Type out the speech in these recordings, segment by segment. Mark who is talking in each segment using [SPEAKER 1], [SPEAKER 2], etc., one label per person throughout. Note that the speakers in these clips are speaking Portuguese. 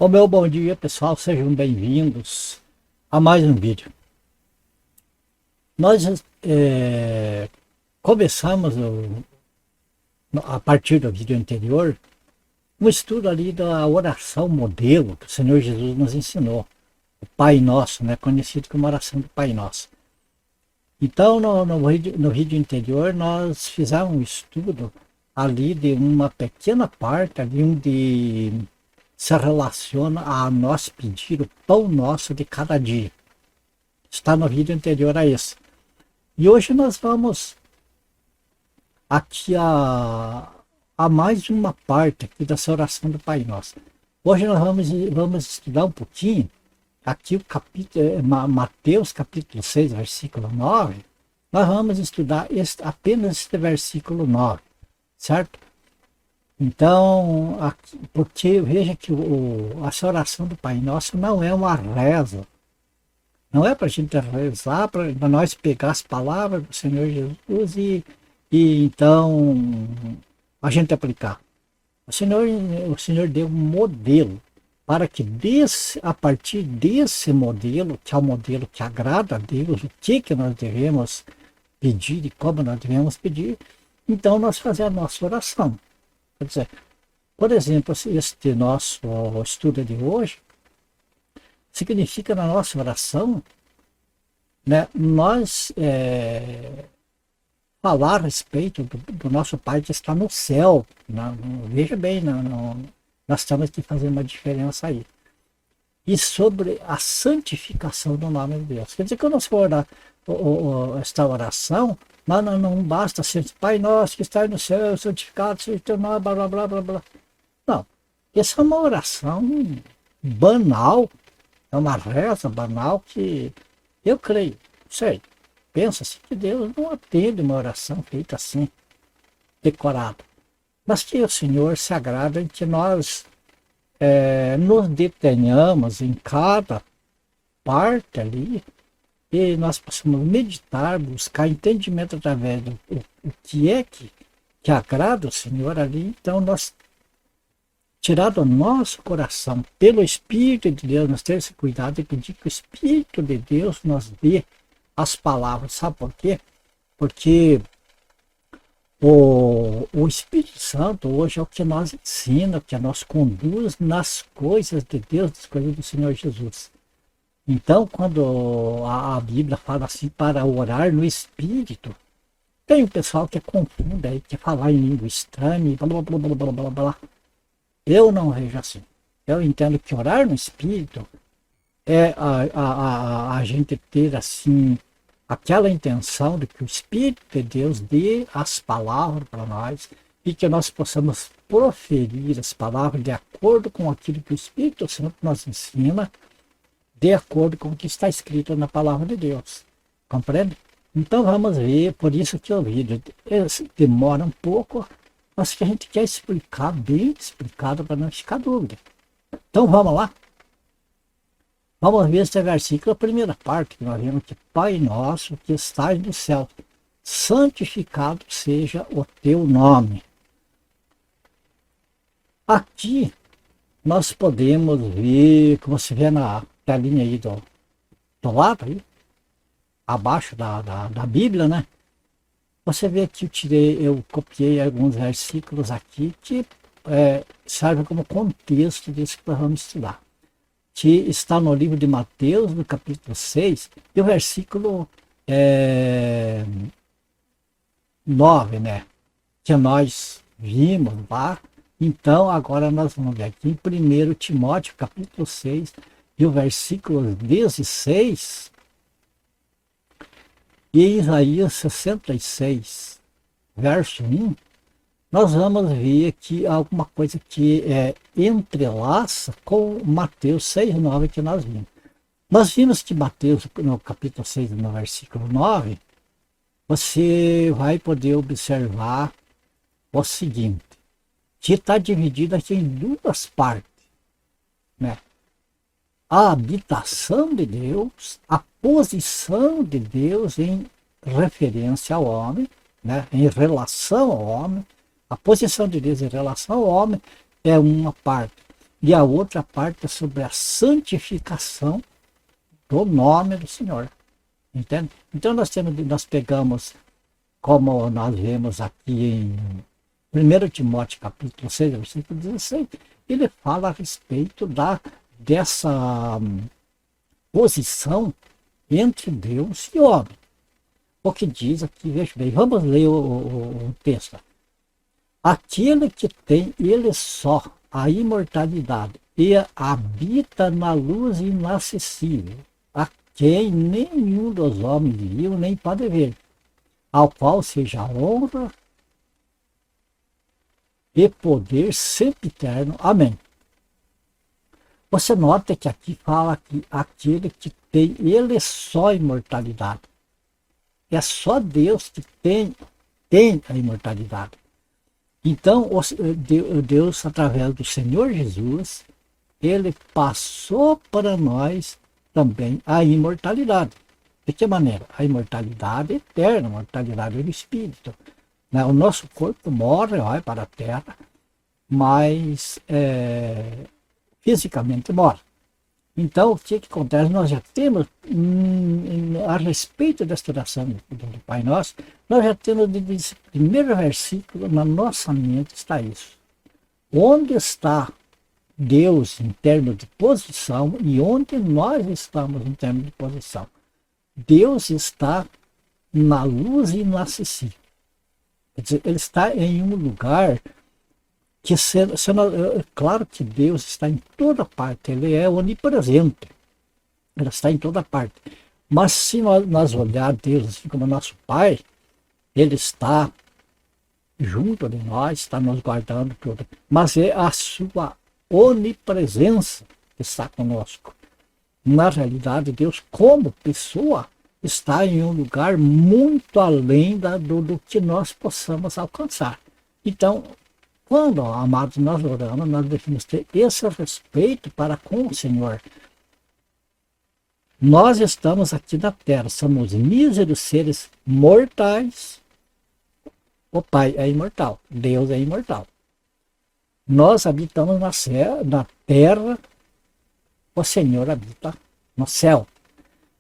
[SPEAKER 1] O meu bom dia, pessoal, sejam bem-vindos a mais um vídeo. Nós começamos a partir do vídeo anterior um estudo ali da oração modelo que o Senhor Jesus nos ensinou, o Pai Nosso, né, conhecido como oração do Pai Nosso. Então, no vídeo anterior, nós fizemos um estudo ali de uma pequena parte ali onde se relaciona a nós pedir o pão nosso de cada dia. Está no vídeo anterior a esse. E hoje nós vamos aqui a mais uma parte aqui dessa oração do Pai Nosso. Hoje nós vamos estudar um pouquinho aqui o capítulo, Mateus capítulo 6, versículo 9. Nós vamos estudar apenas este versículo 9, certo? Então, porque veja que essa oração do Pai Nosso não é uma reza. Não é para a gente rezar, para nós pegar as palavras do Senhor Jesus e então a gente aplicar. O Senhor deu um modelo para que a partir desse modelo, que é o modelo que agrada a Deus, o que nós devemos pedir e como nós devemos pedir, então nós fazemos a nossa oração. Quer dizer, por exemplo, este nosso estudo de hoje significa na nossa oração, né, nós falar a respeito do nosso Pai que está no céu. Veja bem, nós temos que fazer uma diferença aí. E sobre a santificação do nome de Deus. Quer dizer, quando nós for orar esta oração, não basta ser Pai Nosso que está no céu, santificado seja o teu nome, blá, blá, blá, blá, blá. Não, essa é uma oração banal, é uma reza banal que eu creio, sei, pensa-se que Deus não atende uma oração feita assim, decorada. Mas que o Senhor se agrada em que nós nos detenhamos em cada parte ali, e nós possamos meditar, buscar entendimento através do que é que agrada o Senhor ali. Então nós tirar do nosso coração, pelo Espírito de Deus, nós temos esse cuidado de pedir que o Espírito de Deus nos dê as palavras. Sabe por quê? Porque o Espírito Santo hoje é o que nos ensina, o que nos conduz nas coisas de Deus, nas coisas do Senhor Jesus. Então, quando a Bíblia fala assim, para orar no Espírito, tem um pessoal que confunde aí, que falar em língua estranha, blá, blá, blá, blá, blá, blá, blá. Eu não vejo assim. Eu entendo que orar no Espírito é a gente ter assim, aquela intenção de que o Espírito de Deus dê as palavras para nós e que nós possamos proferir as palavras de acordo com aquilo que o Espírito Santo nos ensina, de acordo com o que está escrito na palavra de Deus. Compreende? Então vamos ver, por isso que o vídeo demora um pouco, mas que a gente quer explicar, bem explicado, para não ficar dúvida. Então vamos lá. Vamos ver esse versículo, a primeira parte, que nós vemos que Pai Nosso que estás no céu, santificado seja o teu nome. Aqui nós podemos ver, como você vê na telinha aí do lado, aí, abaixo da Bíblia, né? Você vê que eu copiei alguns versículos aqui que servem como contexto disso que nós vamos estudar. Que está no livro de Mateus, no capítulo 6, e o versículo 9, né? Que nós vimos lá. Então, agora nós vamos ver aqui em 1 Timóteo, capítulo 6, e o versículo 16, e Isaías 66, verso 1, nós vamos ver aqui alguma coisa que entrelaça com Mateus 6, 9 que nós vimos. Nós vimos que Mateus, no capítulo 6, no versículo 9, você vai poder observar o seguinte, que está dividido aqui em duas partes, né? A habitação de Deus, a posição de Deus em referência ao homem, né? Em relação ao homem. A posição de Deus em relação ao homem é uma parte. e a outra parte é sobre a santificação do nome do Senhor. Entende? Então nós pegamos, como nós vemos aqui em 1 Timóteo capítulo 6, versículo 16, ele fala a respeito dessa posição entre Deus e o homem. O que diz aqui, veja bem, vamos ler o texto. Aquele que tem ele só a imortalidade e habita na luz inacessível, a quem nenhum dos homens viu nem pode ver, ao qual seja a honra e poder sempre eterno. Amém. Você nota que aqui fala que aquele que tem ele só a imortalidade. É só Deus que tem a imortalidade. Então, Deus, através do Senhor Jesus, ele passou para nós também a imortalidade. De que maneira? A imortalidade eterna, a imortalidade do Espírito. O nosso corpo morre, vai para a terra, mas fisicamente morre. Então, o que acontece? Nós já temos, a respeito desta oração do Pai Nosso, nós já temos, nesse primeiro versículo, na nossa mente está isso. Onde está Deus em termos de posição e onde nós estamos em termos de posição? Deus está na luz inacessível. Quer dizer, ele está em um lugar que, claro que Deus está em toda parte, ele é onipresente, ele está em toda parte. Mas se nós olharmos Deus assim como nosso Pai, ele está junto de nós, está nos guardando tudo. Mas é a sua onipresença que está conosco. Na realidade, Deus, como pessoa, está em um lugar muito além do que nós possamos alcançar. Então, quando, amados, nós oramos, nós devemos ter esse respeito para com o Senhor. Nós estamos aqui na terra, somos míseros seres mortais. O Pai é imortal, Deus é imortal. Nós habitamos na terra, o Senhor habita no céu.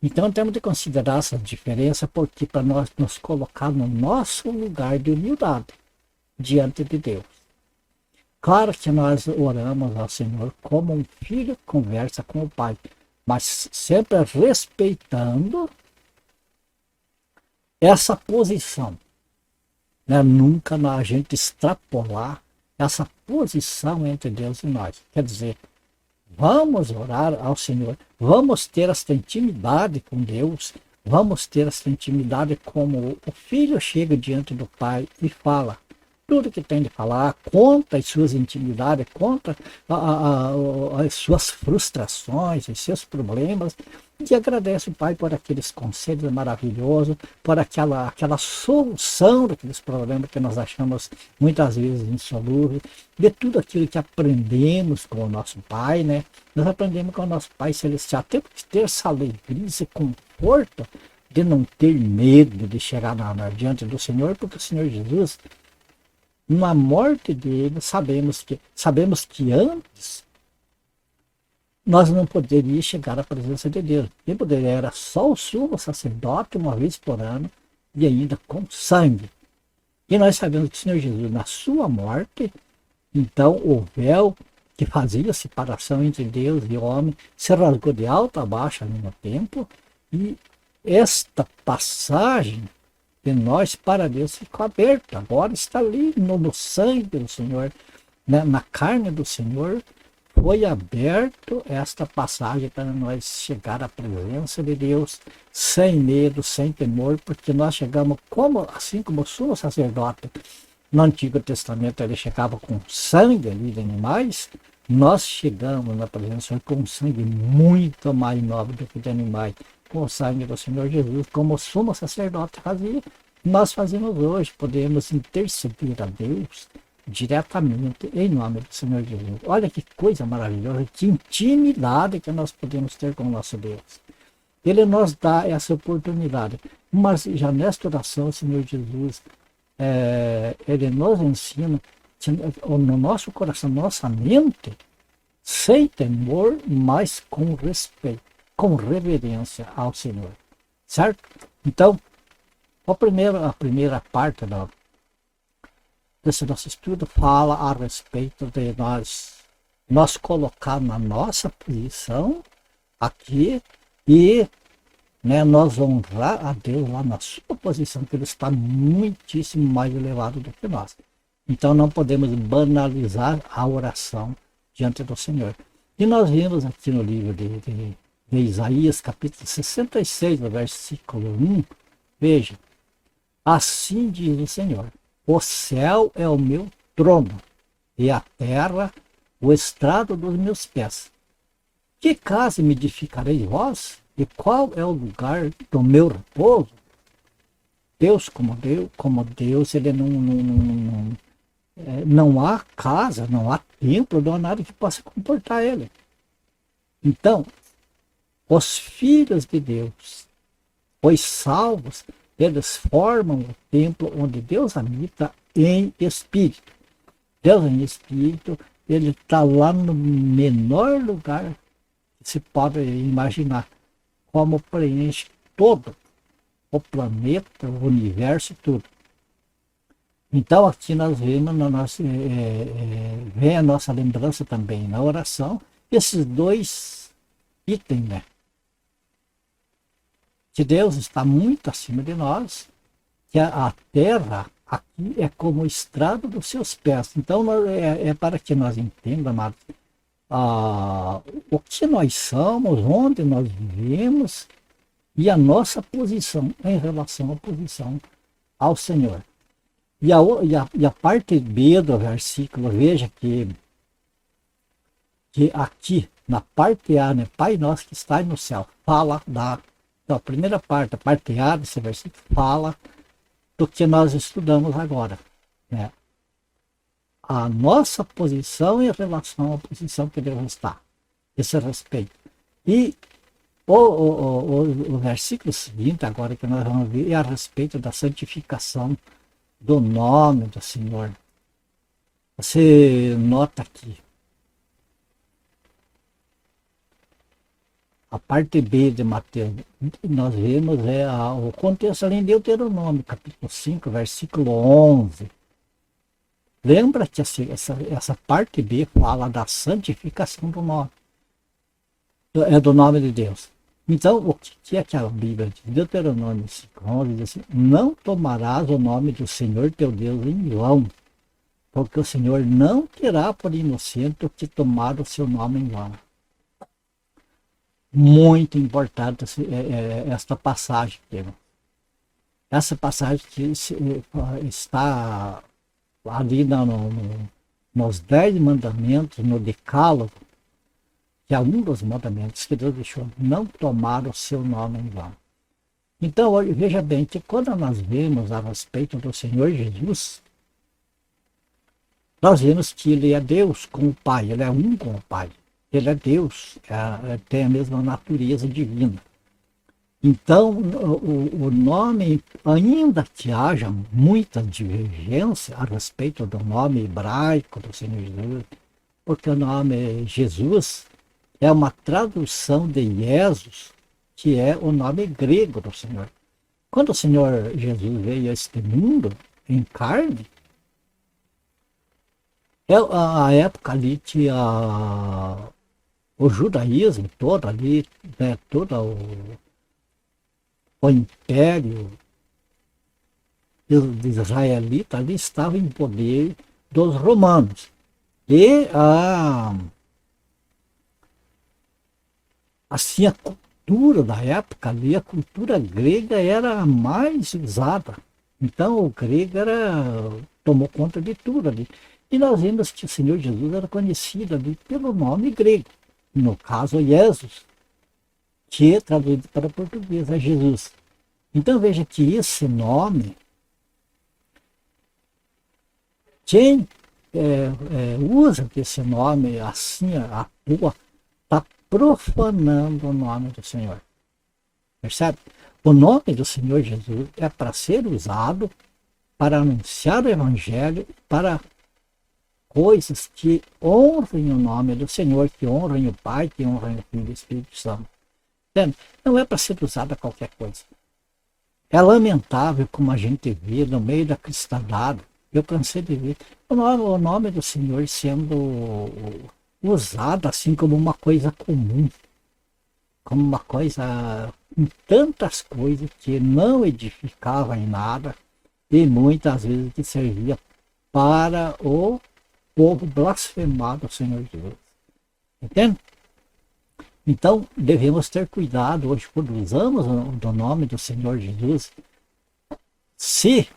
[SPEAKER 1] Então temos de considerar essa diferença, porque para nós nos colocar no nosso lugar de humildade diante de Deus. Claro que nós oramos ao Senhor como um filho conversa com o Pai, mas sempre respeitando essa posição. Nunca a gente extrapolar essa posição entre Deus e nós. Quer dizer, vamos orar ao Senhor, vamos ter esta intimidade com Deus, vamos ter esta intimidade como o filho chega diante do Pai e fala tudo que tem de falar, conta as suas intimidades, conta as suas frustrações, os seus problemas, e agradece o Pai por aqueles conselhos maravilhosos, por aquela solução daqueles problemas que nós achamos muitas vezes insolúveis, de tudo aquilo que aprendemos com o nosso Pai, né? Nós aprendemos com o nosso Pai Celestial. Temos que ter essa alegria, esse conforto de não ter medo de chegar diante do Senhor, porque o Senhor Jesus, na morte dele, sabemos que antes nós não poderíamos chegar à presença de Deus. Quem poderia era só o sumo sacerdote uma vez por ano e ainda com sangue. E nós sabemos que o Senhor Jesus, na sua morte, então o véu que fazia a separação entre Deus e o homem se rasgou de alto a baixo ao mesmo tempo, e esta passagem de nós para Deus ficou aberta. Agora está ali no sangue do Senhor, né? Na carne do Senhor, foi aberto esta passagem para nós chegar à presença de Deus sem medo, sem temor, porque nós chegamos assim como o sumo sacerdote no Antigo Testamento, ele chegava com sangue ali de animais. Nós chegamos na presença com um sangue muito mais nobre do que de animais, com o sangue do Senhor Jesus, como o sumo sacerdote fazia. Nós fazemos hoje, podemos interceder a Deus diretamente em nome do Senhor Jesus. Olha que coisa maravilhosa, que intimidade que nós podemos ter com o nosso Deus. Ele nos dá essa oportunidade, mas já nesta oração o Senhor Jesus, ele nos ensina que no nosso coração, nossa mente, sem temor, mas com respeito, com reverência ao Senhor. Certo? Então, a primeira parte desse nosso estudo fala a respeito de nós colocar na nossa posição aqui e, né, nós honrar a Deus lá na sua posição, que Ele está muitíssimo mais elevado do que nós. Então não podemos banalizar a oração diante do Senhor. E nós vimos aqui no livro de Isaías, capítulo 66, no versículo 1, veja, assim diz o Senhor, o céu é o meu trono, e a terra o estrado dos meus pés. Que casa me edificareis vós? E qual é o lugar do meu repouso? Deus, como Deus, ele não há casa, não há templo, não há nada que possa comportar ele. Então, os filhos de Deus, os salvos, eles formam o templo onde Deus habita em espírito. Deus em espírito, ele está lá no menor lugar que se pode imaginar, como preenche todo o planeta, o universo, tudo. Então aqui nós vemos, vem a nossa lembrança também na oração, esses dois itens, né? Que Deus está muito acima de nós, que a terra aqui é como o estrado dos seus pés. Então é para que nós entendamos, amados, o que nós somos, onde nós vivemos e a nossa posição em relação à posição ao Senhor. E a parte B do versículo, veja que aqui na parte A, né, Pai nosso que está no céu, fala a primeira parte, a parte A desse versículo fala do que nós estudamos agora, né? A nossa posição em relação à posição que Deus está, esse respeito. E o versículo seguinte, agora que nós vamos ver, é a respeito da santificação do nome do Senhor. Você nota aqui, a parte B de Mateus, nós vemos o contexto ali em Deuteronômio, capítulo 5, versículo 11. Lembra que essa parte B fala da santificação do nome, do nome de Deus. Então, o que é que a Bíblia diz? Deuteronômio 5:11 diz assim, não tomarás o nome do Senhor teu Deus em vão, porque o Senhor não terá por inocente o que tomar o seu nome em vão. Muito importante esta passagem. Essa passagem que está ali nos 10 mandamentos, no decálogo, que é um dos mandamentos que Deus deixou, não tomar o seu nome em vão. Então, veja bem que quando nós vemos a respeito do Senhor Jesus, nós vemos que Ele é Deus com o Pai, Ele é um com o Pai. Ele é Deus, tem a mesma natureza divina. Então, o nome, ainda que haja muita divergência a respeito do nome hebraico do Senhor Jesus, porque o nome Jesus é uma tradução de Jesus, que é o nome grego do Senhor. Quando o Senhor Jesus veio a este mundo em carne, a época ali tinha o judaísmo todo ali, né, todo o império israelita ali estava em poder dos romanos. E assim, a cultura da época ali, a cultura grega era a mais usada. Então o grego tomou conta de tudo ali. E nós vimos que o Senhor Jesus era conhecido ali pelo nome grego. No caso, Jesus, que é traduzido para português, é Jesus. Então veja que esse nome, quem usa esse nome assim, à toa, está profanando o nome do Senhor. Percebe? O nome do Senhor Jesus é para ser usado para anunciar o Evangelho, para coisas que honrem o nome do Senhor, que honrem o Pai, que honrem o Filho e o Espírito Santo. Entende? Não é para ser usada qualquer coisa. É lamentável como a gente vê no meio da cristandade. Eu cansei de ver o nome do Senhor sendo usado assim como uma coisa comum, como uma coisa com tantas coisas que não edificava em nada e muitas vezes que servia para o povo blasfemar do Senhor Jesus. Entende? Então, devemos ter cuidado hoje quando usamos o nome do Senhor Jesus, se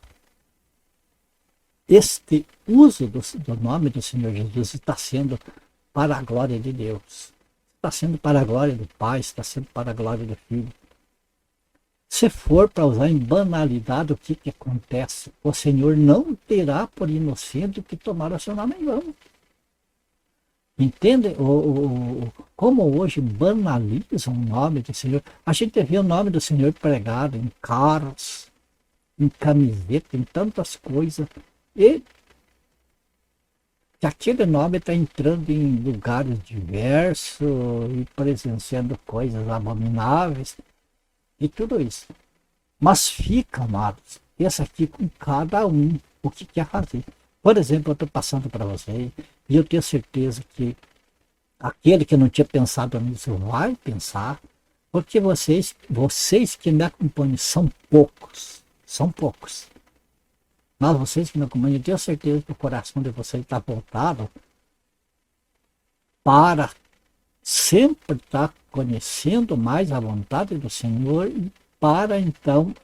[SPEAKER 1] este uso do nome do Senhor Jesus está sendo para a glória de Deus, está sendo para a glória do Pai, está sendo para a glória do Filho. Se for para usar em banalidade, o que acontece? O Senhor não terá por inocente que tomar o seu nome em vão. Entende como hoje banalizam o nome do Senhor? A gente vê o nome do Senhor pregado em carros, em camiseta, em tantas coisas. E que aquele nome está entrando em lugares diversos e presenciando coisas abomináveis e tudo isso. Mas fica, amados, esse aqui com cada um o que quer fazer. Por exemplo, eu estou passando para vocês e eu tenho certeza que aquele que não tinha pensado nisso vai pensar, porque vocês que me acompanham são poucos, Mas vocês que me acompanham, eu tenho certeza que o coração de vocês está voltado para sempre estar conhecendo mais a vontade do Senhor e para então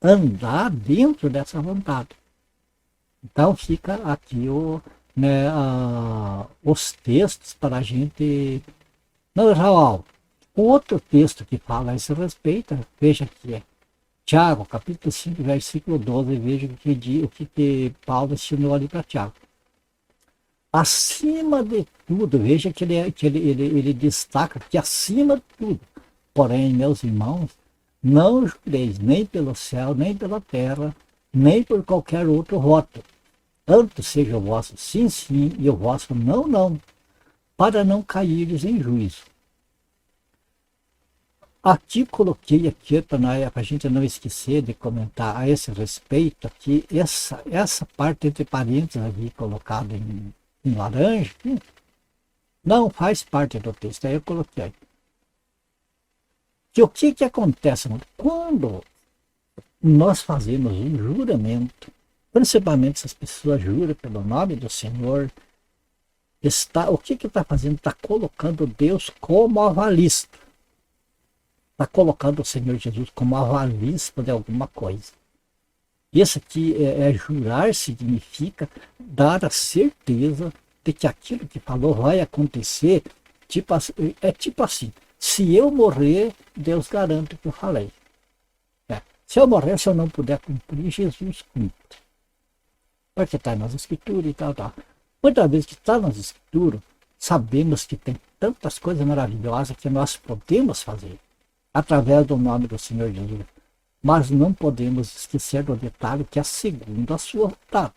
[SPEAKER 1] andar dentro dessa vontade. Então fica aqui os textos para a gente. Não, Raul, outro texto que fala a esse respeito, veja que é Tiago, capítulo 5, versículo 12, veja o que Paulo ensinou ali para Tiago. Acima de tudo, veja que ele destaca que acima de tudo, porém, meus irmãos, não jureis nem pelo céu, nem pela terra, nem por qualquer outro rótulo. Antes seja o vosso sim, sim, e o vosso não, não, para não caíres em juízo. Aqui coloquei para a gente não esquecer de comentar a esse respeito, aqui, essa parte entre parênteses aqui colocada em laranja, não faz parte do texto, aí eu coloquei. Que o que acontece quando nós fazemos um juramento, principalmente se as pessoas juram pelo nome do Senhor, o que está fazendo? Está colocando Deus como avalista. Está colocando o Senhor Jesus como avalista de alguma coisa. Isso aqui jurar significa dar a certeza de que aquilo que falou vai acontecer. Tipo assim, se eu morrer, Deus garante o que eu falei. Se eu morrer, se eu não puder cumprir, Jesus cumpre. Porque está nas escrituras e tal. Muitas vezes que está nas escrituras, sabemos que tem tantas coisas maravilhosas que nós podemos fazer através do nome do Senhor Jesus. Mas não podemos esquecer do detalhe que é segundo a sua vontade.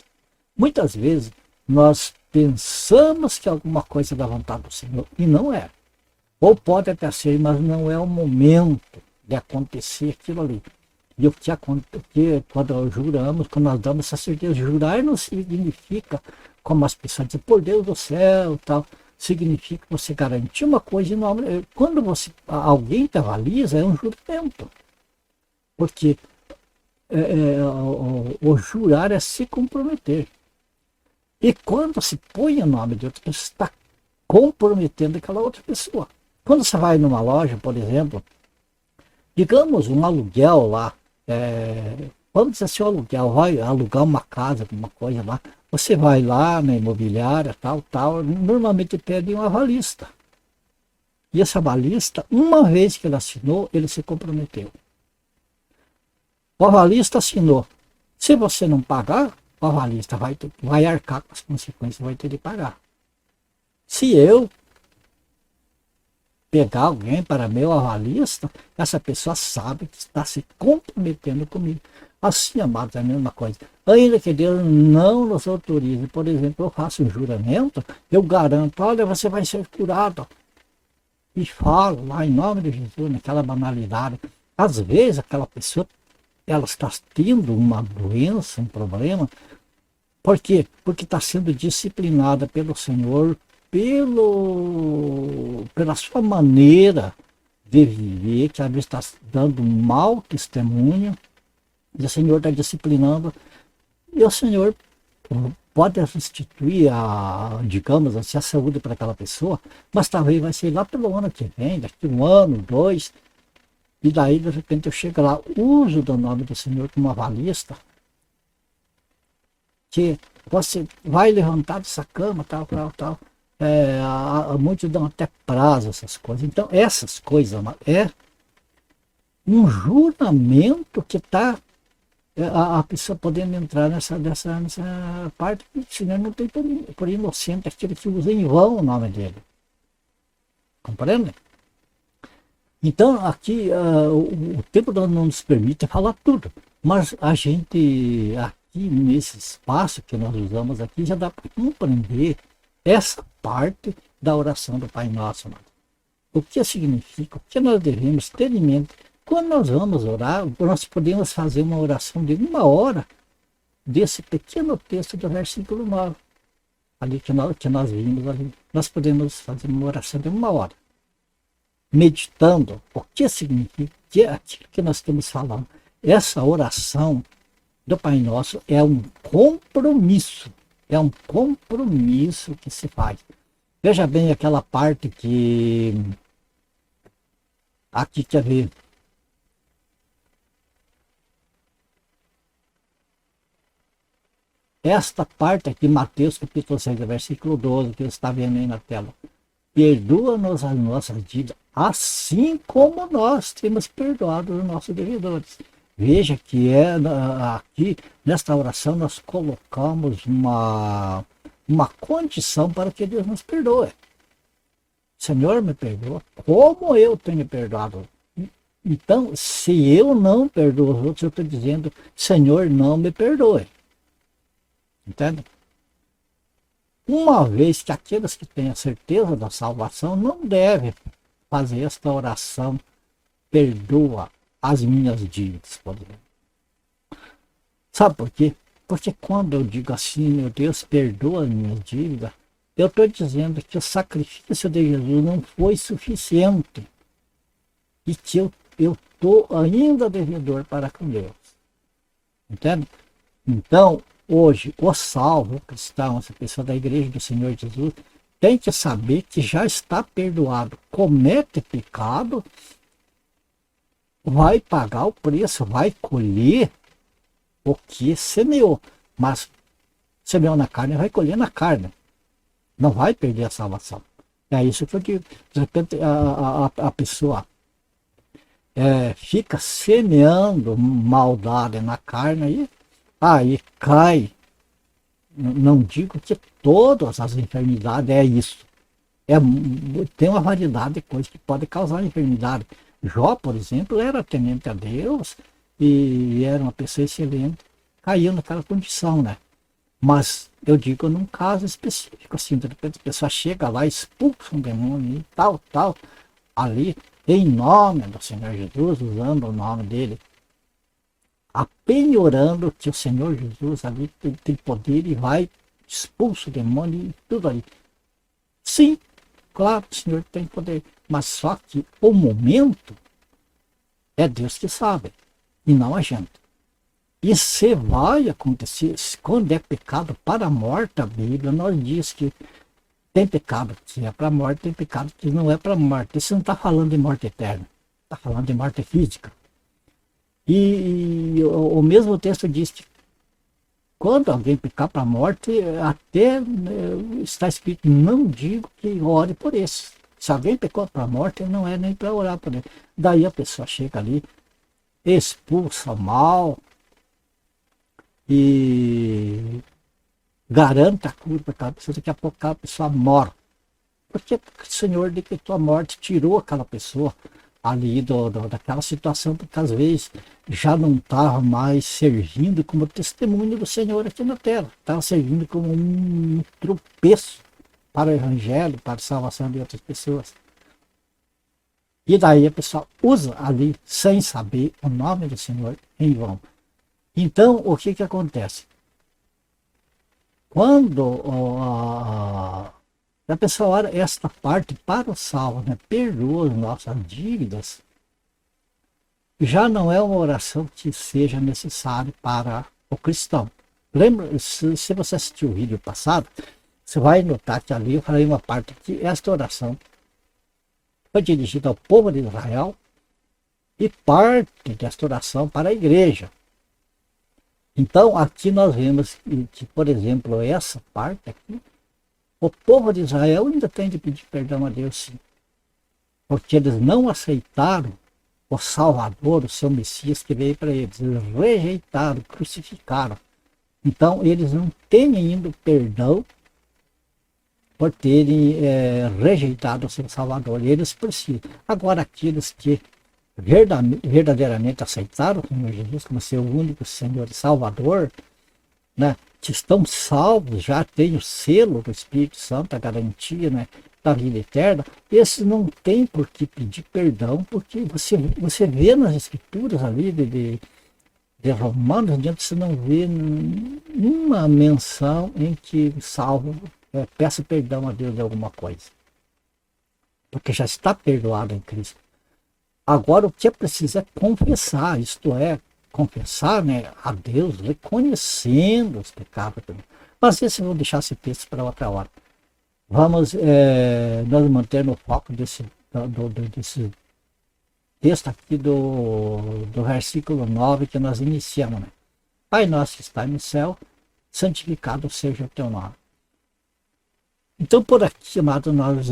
[SPEAKER 1] Muitas vezes nós pensamos que alguma coisa é da vontade do Senhor e não é. Ou pode até ser, mas não é o momento de acontecer aquilo ali. E o que acontece quando juramos, quando nós damos essa certeza, jurar não significa, como as pessoas dizem, por Deus do céu, tal, significa você garantir uma coisa. Quando alguém te avaliza, é um juramento. Porque o jurar é se comprometer. E quando se põe o nome de outra pessoa, está comprometendo aquela outra pessoa. Quando você vai numa loja, por exemplo, digamos um aluguel lá, vamos dizer assim, o aluguel, vai alugar uma casa, alguma coisa lá, você vai lá na imobiliária, tal, normalmente pede um avalista. E esse avalista, uma vez que ele assinou, ele se comprometeu. O avalista assinou. Se você não pagar, o avalista vai arcar com as consequências, vai ter de pagar. Se eu pegar alguém para meu avalista, essa pessoa sabe que está se comprometendo comigo. Assim, amados, é a mesma coisa. Ainda que Deus não nos autorize, por exemplo, eu faço um juramento, eu garanto, olha, você vai ser curado. E falo lá em nome de Jesus, naquela banalidade. Às vezes aquela pessoa, ela está tendo uma doença, um problema. Por quê? Porque está sendo disciplinada pelo Senhor, pela sua maneira de viver, que às vezes está dando um mau testemunho, e o Senhor está disciplinando, e o Senhor pode restituir, digamos assim, a saúde para aquela pessoa, mas talvez vai ser lá pelo ano que vem, daqui um ano, dois, e daí de repente eu chego lá, uso do nome do Senhor como avalista, que você vai levantar dessa cama, tal, tal, tal. Muitos dão até prazo essas coisas. Então, essas coisas é um juramento que está a pessoa podendo entrar nessa parte, senão não tem por inocente aquele que usa em vão o nome dele. Compreende? Então, aqui, o tempo não nos permite falar tudo, mas a gente, aqui nesse espaço que nós usamos aqui, já dá para compreender essa parte da oração do Pai Nosso. Mano. O que significa, o que nós devemos ter em mente. Quando nós vamos orar, nós podemos fazer uma oração de 1 hora desse pequeno texto do versículo 9, ali que nós vimos ali. Nós podemos fazer uma oração de 1 hora, meditando o que significa, que é aquilo que nós estamos falando. Essa oração do Pai Nosso é um compromisso que se faz. Veja bem aquela parte que aqui quer ver. Esta parte aqui, Mateus capítulo 6, versículo 12, que você está vendo aí na tela. Perdoa-nos as nossas dívidas, assim como nós temos perdoado os nossos devedores. Veja que aqui, nesta oração, nós colocamos uma condição para que Deus nos perdoe. Senhor, me perdoa, como eu tenho perdoado. Então, se eu não perdoo os outros, eu estou dizendo, Senhor, não me perdoe. Entende? Uma vez que aqueles que têm a certeza da salvação não devem fazer esta oração, perdoa as minhas dívidas, por exemplo. Sabe por quê? Porque quando eu digo assim, meu Deus, perdoa as minhas dívidas, eu estou dizendo que o sacrifício de Jesus não foi suficiente e que eu estou ainda devedor para com Deus. Entende? Então, hoje, o salvo, o cristão, essa pessoa da igreja do Senhor Jesus, tem que saber que já está perdoado. Comete pecado, vai pagar o preço, vai colher o que semeou. Mas semeou na carne, vai colher na carne. Não vai perder a salvação. É isso que eu digo. De repente, a pessoa fica semeando maldade na carne aí cai. Não digo que todas as enfermidades é isso. Tem uma variedade de coisas que podem causar enfermidade. Jó, por exemplo, era temente a Deus e era uma pessoa excelente. Caiu naquela condição, né? Mas eu digo num caso específico, assim, de repente a pessoa chega lá, expulsa um demônio e tal, ali, em nome do Senhor Jesus, usando o nome dele, apenhorando que o Senhor Jesus ali tem poder e vai, expulsa o demônio e tudo ali. Sim, claro, o Senhor tem poder, mas só que o momento é Deus que sabe, e não a gente. E se vai acontecer, quando é pecado para a morte, a Bíblia nós diz que tem pecado que é para a morte, tem pecado que não é para a morte. Isso não está falando de morte eterna, está falando de morte física. E o mesmo texto diz que quando alguém pecar para a morte, até está escrito, não digo que ore por isso. Se alguém pecou para a morte, não é nem para orar por ele. Daí a pessoa chega ali, expulsa o mal e garante a cura para aquela pessoa. Daqui a pouco a pessoa morre. Porque o Senhor decretou a morte, tirou aquela pessoa ali daquela situação, porque às vezes já não estava mais servindo como testemunho do Senhor aqui na terra, estava servindo como um tropeço para o Evangelho, para a salvação de outras pessoas. E daí a pessoa usa ali, sem saber, o nome do Senhor em vão. Então, o que acontece? Quando a pessoa ora esta parte para o salvo, né? Perdoa as nossas dívidas, já não é uma oração que seja necessária para o cristão. Lembra, se você assistiu o vídeo passado, você vai notar que ali eu falei uma parte que esta oração foi dirigida ao povo de Israel e parte desta oração para a igreja. Então, aqui nós vemos que, por exemplo, essa parte aqui, o povo de Israel ainda tem de pedir perdão a Deus, sim. Porque eles não aceitaram o Salvador, o seu Messias que veio para eles. Eles rejeitaram, crucificaram. Então, eles não têm ainda o perdão por terem rejeitado o seu Salvador. Eles precisam. Agora, aqueles que verdadeiramente aceitaram o Senhor Jesus como seu único Senhor e Salvador, né, que estão salvos, já têm o selo do Espírito Santo, a garantia, né, da vida eterna, esses não têm por que pedir perdão, porque você vê nas escrituras ali de Romanos, você não vê uma menção em que o salvo peça perdão a Deus de alguma coisa, porque já está perdoado em Cristo. Agora o que é preciso é confessar, isto é, confessar, né, a Deus, reconhecendo os pecados. Mas esse eu vou deixar esse texto para outra hora. Vamos nós manter no foco desse texto aqui do versículo 9 que nós iniciamos. Né? Pai nosso que está no céu, santificado seja o teu nome. Então por aqui, amado, nós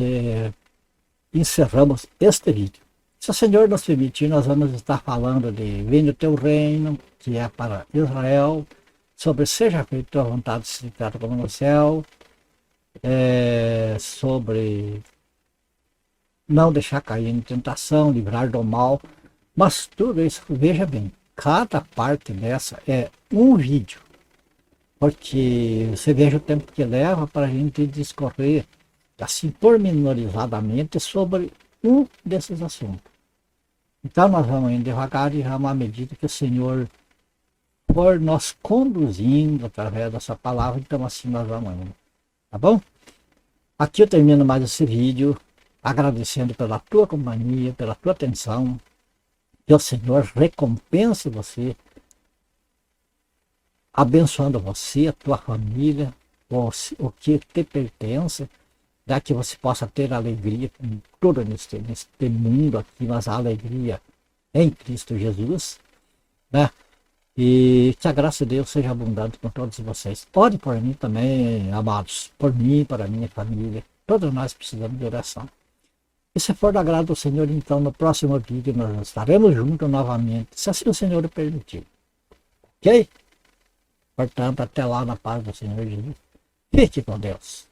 [SPEAKER 1] encerramos este vídeo. Se o Senhor nos permitir, nós vamos estar falando de venha o teu reino, que é para Israel, sobre seja feita a tua vontade, se trata como no céu, sobre não deixar cair em tentação, livrar do mal, mas tudo isso, veja bem, cada parte dessa é um vídeo, porque você veja o tempo que leva para a gente discorrer, assim, pormenorizadamente sobre um desses assuntos. Então nós vamos indo devagar e vamos à medida que o Senhor for nos conduzindo através dessa palavra, então assim nós vamos indo. Tá bom? Aqui eu termino mais esse vídeo, agradecendo pela tua companhia, pela tua atenção, que o Senhor recompense você, abençoando você, a tua família, o que te pertence, para que você possa ter alegria com todo neste mundo aqui, mas a alegria em Cristo Jesus, né? E que a graça de Deus seja abundante com todos vocês. Ore por mim também, amados, por mim, para a minha família. Todos nós precisamos de oração. E se for do agrado do Senhor, então no próximo vídeo nós estaremos juntos novamente, se assim o Senhor o permitir. Ok? Portanto, até lá na paz do Senhor Jesus. Fique com Deus.